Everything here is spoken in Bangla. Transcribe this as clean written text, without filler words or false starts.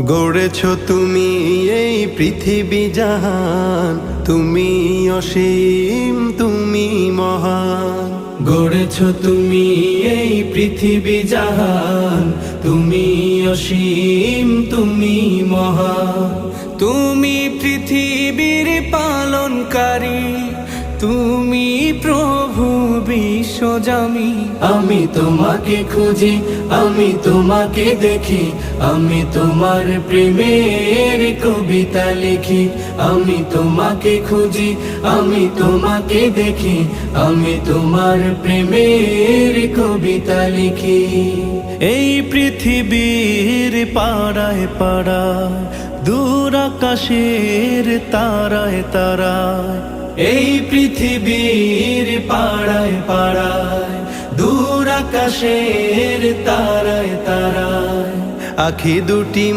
গড়েছ তুমি এই পৃথিবী জাহান, তুমি অসীম তুমি মহান। গড়েছ তুমি এই পৃথিবী জাহান, তুমি অসীম তুমি মহান। তুমি পৃথিবীর পালনকারী, তুমি প্রভু বিশ্বজামি। আমি তোমাকে খুঁজি, আমি তোমাকে দেখি, আমি তোমার প্রেমের কবিতা লিখি। আমি তোমাকে খুঁজি, আমি তোমাকে দেখি, আমি তোমার প্রেমের কবিতা লিখি। এই পৃথিবীর পাড়ায় পাড়ায়, দূর আকাশের তারায় তারায়, এই পৃথিবীর পাড়ায় পাড়ায়, দূর আকাশের তারায় তারায়, আখি দুটি